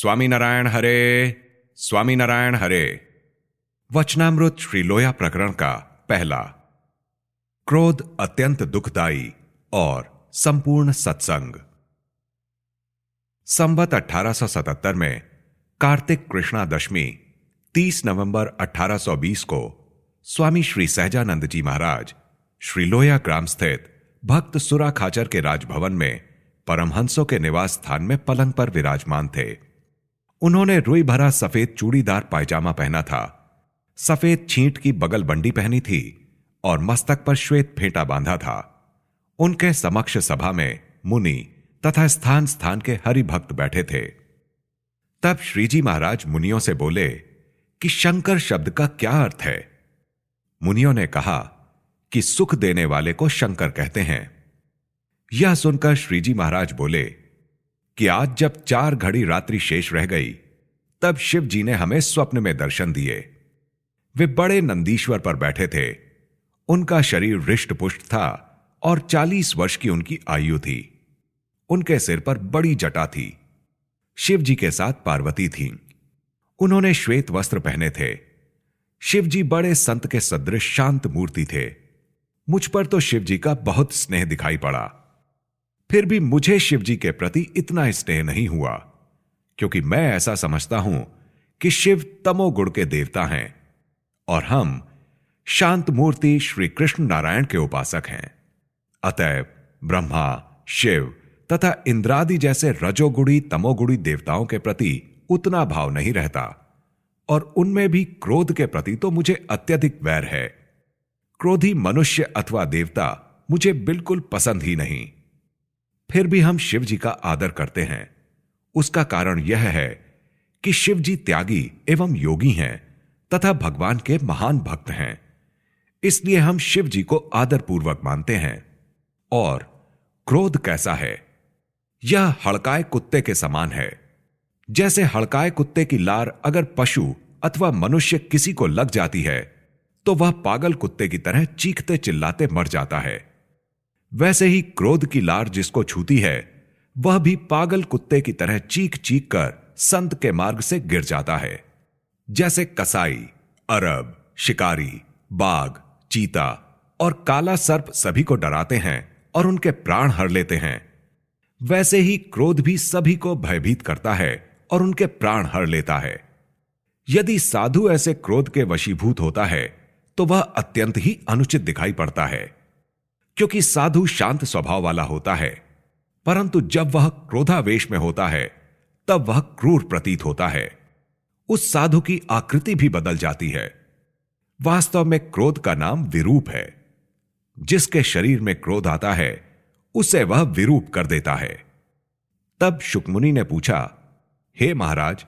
स्वामीनारायण हरे, स्वामीनारायण हरे। वचनामृत श्री लोया प्रकरण का पहला। क्रोध अत्यंत दुखदायी और संपूर्ण सत्संग। संवत 1877 में कार्तिक कृष्णा दशमी 30 नवंबर 1820 को स्वामी श्री सहजानंद जी महाराज श्री लोया ग्राम स्थित भक्त सुरा खाचर के राजभवन में परमहंसों के निवास स्थान में पलंग पर विराजमान थे। उन्होंने रुई भरा सफेद चूड़ीदार पायजामा पहना था, सफेद छींट की बगल बंडी पहनी थी और मस्तक पर श्वेत फेंटा बांधा था। उनके समक्ष सभा में मुनि तथा स्थान स्थान के हरि भक्त बैठे थे। तब श्रीजी महाराज मुनियों से बोले कि शंकर शब्द का क्या अर्थ है। मुनियों ने कहा कि सुख देने वाले को शंकर कहते हैं। यह सुनकर श्रीजी महाराज बोले कि आज जब 4 घड़ी रात्रि शेष रह गई, तब शिव जी ने हमें स्वप्न में दर्शन दिए। वे बड़े नंदीश्वर पर बैठे थे। उनका शरीर हृष्ट पुष्ट था और 40 वर्ष की उनकी आयु थी। उनके सिर पर बड़ी जटा थी। शिव जी के साथ पार्वती थीं। उन्होंने श्वेत वस्त्र पहने थे। शिव जी बड़े संत के सदृश शांत मूर्ति थे। मुझ पर तो शिव जी का बहुत स्नेह दिखाई पड़ा। फिर भी मुझे शिव जी के प्रति इतना स्नेह नहीं हुआ, क्योंकि मैं ऐसा समझता हूं कि शिव तमोगुण के देवता हैं और हम शांत मूर्ति श्री कृष्ण नारायण के उपासक हैं। अतएव ब्रह्मा, शिव तथा इंद्रादि जैसे रजोगुणी तमोगुणी देवताओं के प्रति उतना भाव नहीं रहता, और उनमें भी क्रोध के प्रति तो मुझे अत्यधिक वैर है। क्रोधी मनुष्य अथवा देवता मुझे बिल्कुल पसंद ही नहीं। फिर भी हम शिव जी का आदर करते हैं। उसका कारण यह है कि शिव जी त्यागी एवं योगी हैं तथा भगवान के महान भक्त हैं। इसलिए हम शिव जी को आदरपूर्वक मानते हैं। और क्रोध कैसा है? यह हड़काए कुत्ते के समान है। जैसे हड़काए कुत्ते की लार अगर पशु अथवा मनुष्य किसी को लग जाती है, तो वह पागल कुत्ते की तरह चीखते चिल्लाते मर जाता है। वैसे ही क्रोध की लार जिसको छूती है, वह भी पागल कुत्ते की तरह चीख चीख कर संत के मार्ग से गिर जाता है। जैसे कसाई, अरब, शिकारी, बाघ, चीता और काला सर्प सभी को डराते हैं और उनके प्राण हर लेते हैं, वैसे ही क्रोध भी सभी को भयभीत करता है और उनके प्राण हर लेता है। यदि साधु ऐसे क्रोध के वशीभूत होता है, तो वह अत्यंत ही अनुचित दिखाई पड़ता है, क्योंकि साधु शांत स्वभाव वाला होता है, परंतु जब वह क्रोधावेश में होता है, तब वह क्रूर प्रतीत होता है। उस साधु की आकृति भी बदल जाती है। वास्तव में क्रोध का नाम विरूप है। जिसके शरीर में क्रोध आता है, उसे वह विरूप कर देता है। तब शुकमुनि ने पूछा, हे महाराज,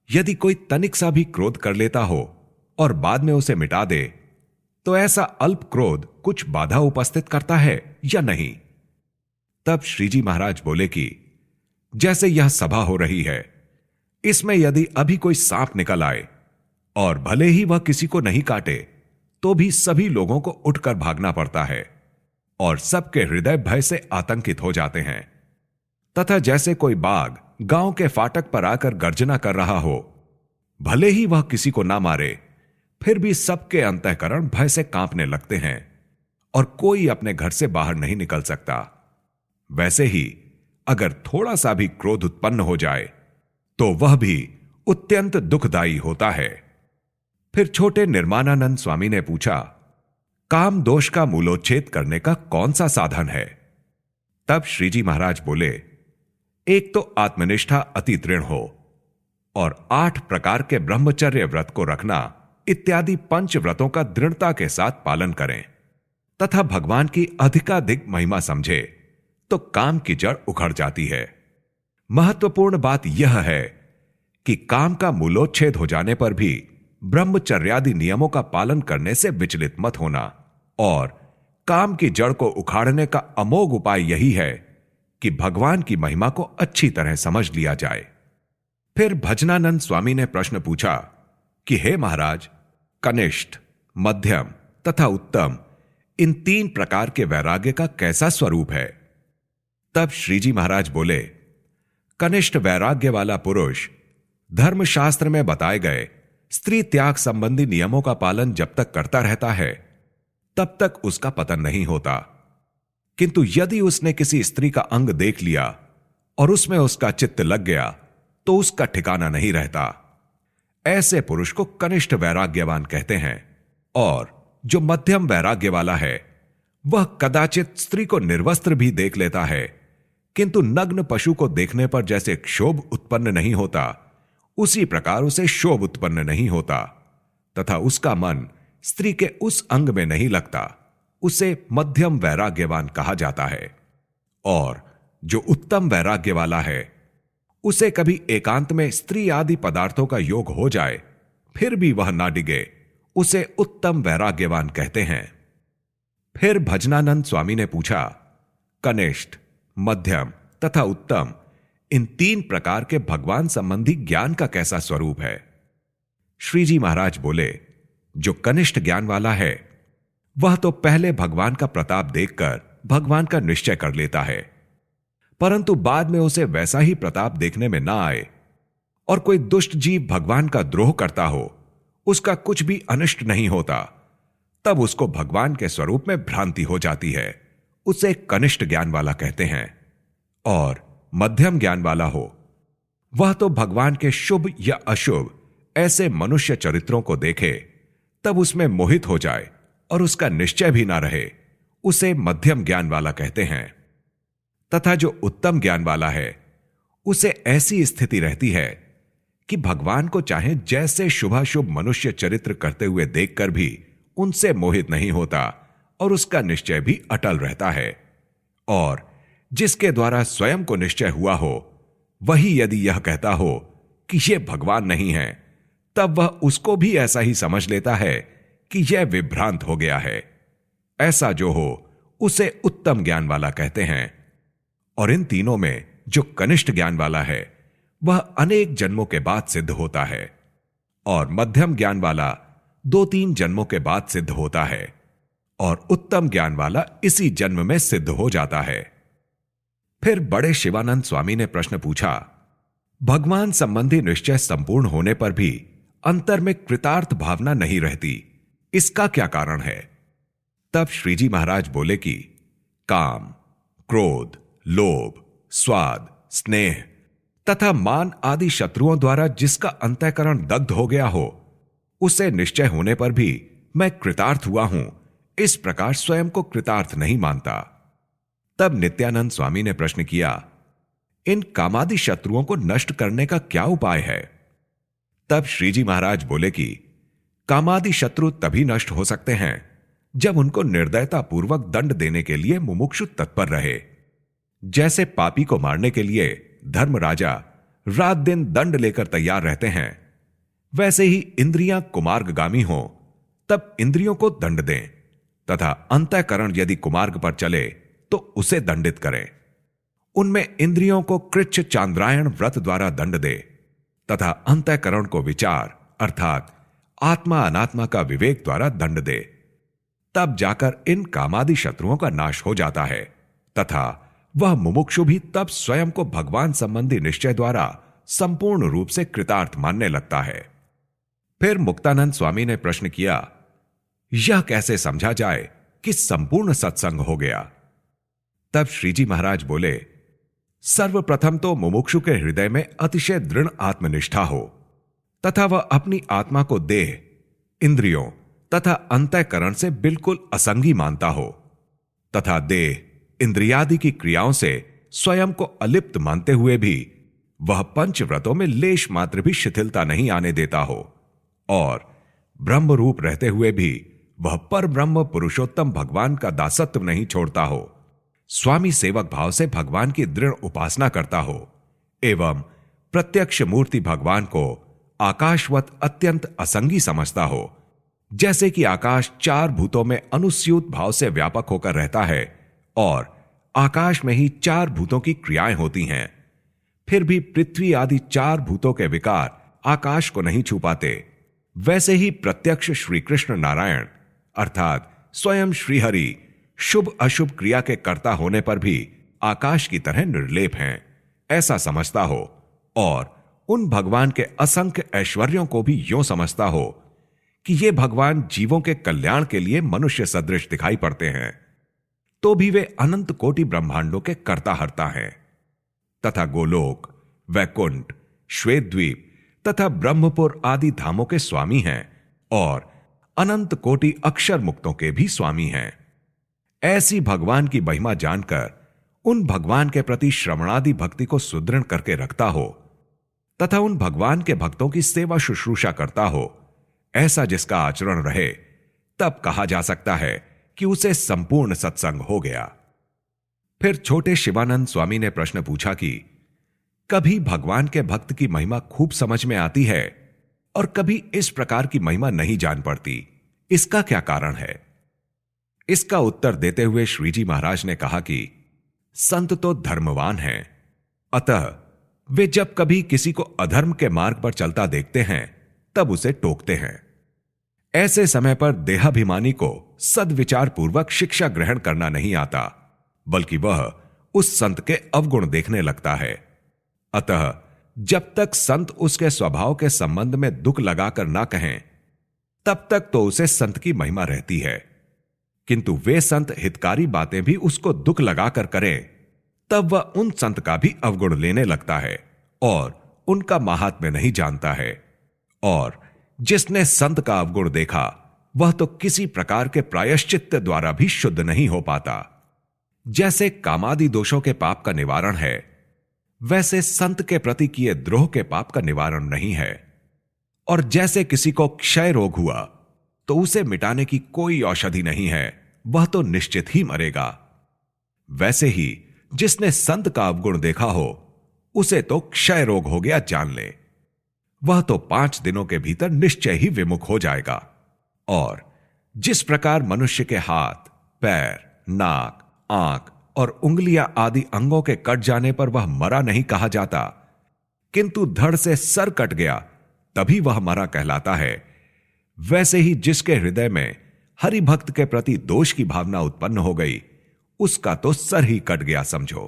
यदि कोई तनिक सा भी क्रोध कर लेता हो और बाद में उसे मिटा दे, तो ऐसा अल्प क्रोध कुछ बाधा उपस्थित करता है या नहीं? तब श्रीजी महाराज बोले कि जैसे यह सभा हो रही है, इसमें यदि अभी कोई सांप निकल आए और भले ही वह किसी को नहीं काटे, तो भी सभी लोगों को उठकर भागना पड़ता है और सबके हृदय भय से आतंकित हो जाते हैं। तथा जैसे कोई बाघ गांव के फाटक पर आकर गर्जना कर रहा हो, भले ही वह किसी को ना मारे, फिर भी सबके अंतःकरण भय से कांपने लगते हैं और कोई अपने घर से बाहर नहीं निकल सकता। वैसे ही अगर थोड़ा सा भी क्रोध उत्पन्न हो जाए, तो वह भी अत्यंत दुखदायी होता है। फिर छोटे निर्माणानंद स्वामी ने पूछा, काम दोष का मूलोच्छेद करने का कौन सा साधन है? तब श्रीजी महाराज बोले, एक तो आत्मनिष्ठा अति दृढ़ हो और 8 प्रकार के ब्रह्मचर्य व्रत को रखना इत्यादि 5 व्रतों का दृढ़ता के साथ पालन करें तथा भगवान की अधिकाधिक महिमा समझे, तो काम की जड़ उखड़ जाती है। महत्वपूर्ण बात यह है कि काम का मूलोच्छेद हो जाने पर भी ब्रह्मचर्यादि नियमों का पालन करने से विचलित मत होना, और काम की जड़ को उखाड़ने का अमोघ उपाय यही है कि भगवान की महिमा को अच्छी तरह समझ लिया जाए। फिर भजनानंद स्वामी ने प्रश्न पूछा कि हे महाराज, कनिष्ठ, मध्यम तथा उत्तम, इन 3 प्रकार के वैराग्य का कैसा स्वरूप है? तब श्रीजी महाराज बोले, कनिष्ठ वैराग्य वाला पुरुष धर्मशास्त्र में बताए गए स्त्री त्याग संबंधी नियमों का पालन जब तक करता रहता है तब तक उसका पतन नहीं होता, किंतु यदि उसने किसी स्त्री का अंग देख लिया और उसमें उसका चित्त लग गया तो उसका ठिकाना नहीं रहता। ऐसे पुरुष को कनिष्ठ वैराग्यवान कहते हैं। और जो मध्यम वैराग्य वाला है वह कदाचित स्त्री को निर्वस्त्र भी देख लेता है, किंतु नग्न पशु को देखने पर जैसे क्षोभ उत्पन्न नहीं होता उसी प्रकार उसे शोभ उत्पन्न नहीं होता, तथा उसका मन स्त्री के उस अंग में नहीं लगता, उसे मध्यम वैराग्यवान कहा जाता है। और जो उत्तम वैराग्य वाला है उसे कभी एकांत में स्त्री आदि पदार्थों का योग हो जाए फिर भी वह ना डिगे, उसे उत्तम वैराग्यवान कहते हैं। फिर भजनानंद स्वामी ने पूछा, कनिष्ठ, मध्यम तथा उत्तम इन तीन प्रकार के भगवान संबंधी ज्ञान का कैसा स्वरूप है? श्री जी महाराज बोले, जो कनिष्ठ ज्ञान वाला है वह तो पहले भगवान का प्रताप देखकर भगवान का निश्चय कर लेता है, परंतु बाद में उसे वैसा ही प्रताप देखने में ना आए और कोई दुष्ट जीव भगवान का द्रोह करता हो, उसका कुछ भी अनिष्ट नहीं होता, तब उसको भगवान के स्वरूप में भ्रांति हो जाती है, उसे कनिष्ठ ज्ञान वाला कहते हैं। और मध्यम ज्ञान वाला हो वह तो भगवान के शुभ या अशुभ ऐसे मनुष्य चरित्रों को देखे तब उसमें मोहित हो जाए और उसका निश्चय भी ना रहे, उसे मध्यम ज्ञान वाला कहते हैं। तथा जो उत्तम ज्ञान वाला है उसे ऐसी स्थिति रहती है कि भगवान को चाहे जैसे शुभाशुभ मनुष्य चरित्र करते हुए देखकर भी उनसे मोहित नहीं होता और उसका निश्चय भी अटल रहता है। और जिसके द्वारा स्वयं को निश्चय हुआ हो वही यदि यह कहता हो कि यह भगवान नहीं है, तब वह उसको भी ऐसा ही समझ लेता है कि यह विभ्रांत हो गया है। ऐसा जो हो उसे उत्तम ज्ञान वाला कहते हैं। और इन तीनों में जो कनिष्ठ ज्ञान वाला है वह अनेक जन्मों के बाद सिद्ध होता है, और मध्यम ज्ञान वाला 2-3 जन्मों के बाद सिद्ध होता है, और उत्तम ज्ञान वाला इसी जन्म में सिद्ध हो जाता है। फिर बड़े शिवानंद स्वामी ने प्रश्न पूछा, भगवान संबंधी निश्चय संपूर्ण होने पर भी अंतर में कृतार्थ भावना नहीं रहती, इसका क्या कारण है? तब श्रीजी महाराज बोले कि काम, क्रोध, लोभ, स्वाद, स्नेह तथा मान आदि शत्रुओं द्वारा जिसका अंतःकरण दग्ध हो गया हो उसे निश्चय होने पर भी मैं कृतार्थ हुआ हूं, इस प्रकार स्वयं को कृतार्थ नहीं मानता। तब नित्यानंद स्वामी ने प्रश्न किया, इन कामादि शत्रुओं को नष्ट करने का क्या उपाय है? तब श्रीजी महाराज बोले कि कामादि शत्रु तभी नष्ट हो सकते हैं जब उनको निर्दयता पूर्वक दंड देने के लिए मुमुक्षु तत्पर रहे। जैसे पापी को मारने के लिए धर्मराजा रात दिन दंड लेकर तैयार रहते हैं, वैसे ही इंद्रियां कुमार्गगामी हो तब इंद्रियों को दंड दें, तथा अंतःकरण यदि कुमार्ग पर चले तो उसे दंडित करें। उनमें इंद्रियों को कृच्छ चांद्रायण व्रत द्वारा दंड दे तथा अंतःकरण को विचार अर्थात आत्मा अनात्मा का विवेक द्वारा दंड दे, तब जाकर इन कामादि शत्रुओं का नाश हो जाता है, तथा वह मुमुक्षु भी तब स्वयं को भगवान संबंधी निश्चय द्वारा संपूर्ण रूप से कृतार्थ मानने लगता है। फिर मुक्तानंद स्वामी ने प्रश्न किया, यह कैसे समझा जाए कि संपूर्ण सत्संग हो गया? तब श्रीजी महाराज बोले, सर्वप्रथम तो मुमुक्षु के हृदय में अतिशय दृढ़ आत्मनिष्ठा हो तथा वह अपनी आत्मा को देह, इंद्रियों तथा अंतःकरण से बिल्कुल असंगी मानता हो, तथा देह, इंद्रियादि की क्रियाओं से स्वयं को अलिप्त मानते हुए भी वह पंचव्रतों में लेश मात्र भी शिथिलता नहीं आने देता हो, और ब्रह्म रूप रहते हुए भी वह पर ब्रह्म पुरुषोत्तम भगवान का दासत्व नहीं छोड़ता हो, स्वामी सेवक भाव से भगवान की दृढ़ उपासना करता हो, एवं प्रत्यक्ष मूर्ति भगवान को आकाशवत अत्यंत असंगी समझता हो, जैसे कि आकाश 4 भूतों में अनुस्यूत भाव से व्यापक होकर रहता है और आकाश में ही 4 भूतों की क्रियाएं होती हैं, फिर भी पृथ्वी आदि 4 भूतों के विकार आकाश को नहीं छू पाते, वैसे ही प्रत्यक्ष श्री कृष्ण नारायण अर्थात स्वयं श्रीहरि शुभ अशुभ क्रिया के कर्ता होने पर भी आकाश की तरह निर्लेप हैं, ऐसा समझता हो, और उन भगवान के असंख्य ऐश्वर्यों को भी यूं समझता हो कि ये भगवान जीवों के कल्याण के लिए मनुष्य सदृश दिखाई पड़ते हैं, तो भी वे अनंत कोटि ब्रह्मांडों के कर्ता हर्ता हैं तथा गोलोक, वैकुंठ, श्वेतद्वीप तथा ब्रह्मपुर आदि धामों के स्वामी हैं और अनंत कोटि अक्षर मुक्तों के भी स्वामी हैं। ऐसी भगवान की महिमा जानकर उन भगवान के प्रति श्रवणादि भक्ति को सुदृढ़ करके रखता हो तथा उन भगवान के भक्तों की सेवा शुश्रूषा करता हो, ऐसा जिसका आचरण रहे, तब कहा जा सकता है कि उसे संपूर्ण सत्संग हो गया। फिर छोटे शिवानंद स्वामी ने प्रश्न पूछा कि कभी भगवान के भक्त की महिमा खूब समझ में आती है और कभी इस प्रकार की महिमा नहीं जान पड़ती, इसका क्या कारण है? इसका उत्तर देते हुए श्रीजी महाराज ने कहा कि संत तो धर्मवान हैं, अतः वे जब कभी किसी को अधर्म के मार्ग पर चलता देखते हैं तब उसे टोकते हैं। ऐसे समय पर देहाभिमानी को सद्विचार पूर्वक शिक्षा ग्रहण करना नहीं आता, बल्कि वह उस संत के अवगुण देखने लगता है। अतः जब तक संत उसके स्वभाव के संबंध में दुख लगाकर ना कहें, तब तक तो उसे संत की महिमा रहती है, किंतु वे संत हितकारी बातें भी उसको दुख लगाकर करें, तब वह उन संत का भी अवगुण लेने लगता है और उनका महात्म्य नहीं जानता है। और जिसने संत का अवगुण देखा, वह तो किसी प्रकार के प्रायश्चित्त द्वारा भी शुद्ध नहीं हो पाता। जैसे कामादि दोषों के पाप का निवारण है, वैसे संत के प्रति किए द्रोह के पाप का निवारण नहीं है। और जैसे किसी को क्षय रोग हुआ तो उसे मिटाने की कोई औषधि नहीं है, वह तो निश्चित ही मरेगा। वैसे ही जिसने संत का अवगुण देखा हो, उसे तो क्षय रोग हो गया जान ले, वह तो 5 दिनों के भीतर निश्चय ही विमुख हो जाएगा। और जिस प्रकार मनुष्य के हाथ, पैर, नाक, आंख और उंगलियां आदि अंगों के कट जाने पर वह मरा नहीं कहा जाता, किंतु धड़ से सर कट गया तभी वह मरा कहलाता है, वैसे ही जिसके हृदय में हरि भक्त के प्रति दोष की भावना उत्पन्न हो गई, उसका तो सर ही कट गया समझो।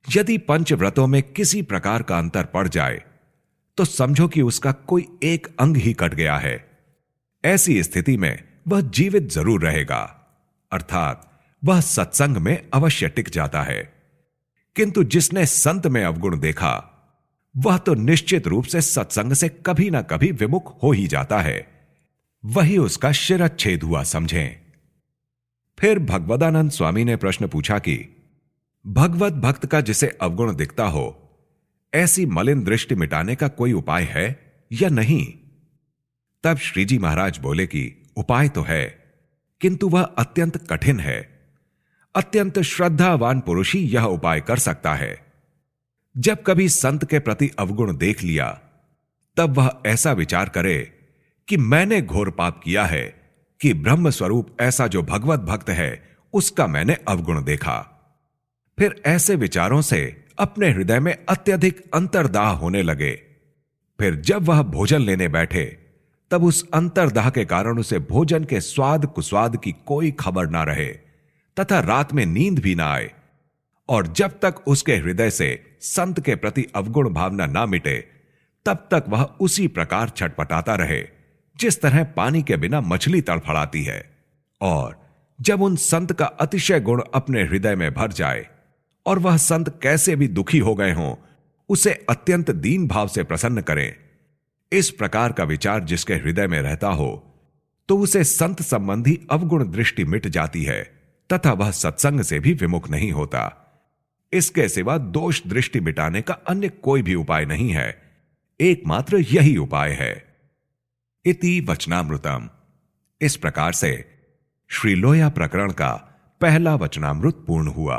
यदि पंचव्रतों में किसी प्रकार का अंतर पड़ जाए तो समझो कि उसका कोई एक अंग ही कट गया है। ऐसी स्थिति में वह जीवित जरूर रहेगा, अर्थात वह सत्संग में अवश्य टिक जाता है। किंतु जिसने संत में अवगुण देखा, वह तो निश्चित रूप से सत्संग से कभी ना कभी विमुख हो ही जाता है। वही उसका शिरच्छेद हुआ समझें। फिर भगवदानंद स्वामी ने प्रश्न पूछा कि भगवत भक्त का जिसे अवगुण दिखता हो, ऐसी मलिन दृष्टि मिटाने का कोई उपाय है या नहीं? तब श्रीजी महाराज बोले कि उपाय तो है, किंतु वह अत्यंत कठिन है। अत्यंत श्रद्धावान पुरुष ही यह उपाय कर सकता है। जब कभी संत के प्रति अवगुण देख लिया, तब वह ऐसा विचार करे कि मैंने घोर पाप किया है कि ब्रह्म स्वरूप ऐसा जो भगवत भक्त है, उसका मैंने अवगुण देखा। फिर ऐसे विचारों से अपने हृदय में अत्यधिक अंतर्दाह होने लगे। फिर जब वह भोजन लेने बैठे, तब उस अंतर्दाह के कारण उसे भोजन के स्वाद कुस्वाद की कोई खबर ना रहे तथा रात में नींद भी ना आए। और जब तक उसके हृदय से संत के प्रति अवगुण भावना ना मिटे, तब तक वह उसी प्रकार छटपटाता रहे जिस तरह पानी के बिना मछली तड़फड़ाती है। और जब उन संत का अतिशय गुण अपने हृदय में भर जाए और वह संत कैसे भी दुखी हो गए हों, उसे अत्यंत दीन भाव से प्रसन्न करें, इस प्रकार का विचार जिसके हृदय में रहता हो, तो उसे संत संबंधी अवगुण दृष्टि मिट जाती है तथा वह सत्संग से भी विमुख नहीं होता। इसके सिवा दोष दृष्टि मिटाने का अन्य कोई भी उपाय नहीं है, एकमात्र यही उपाय है। इति वचनामृतम। इस प्रकार से श्री लोया प्रकरण का पहला वचनामृत पूर्ण हुआ।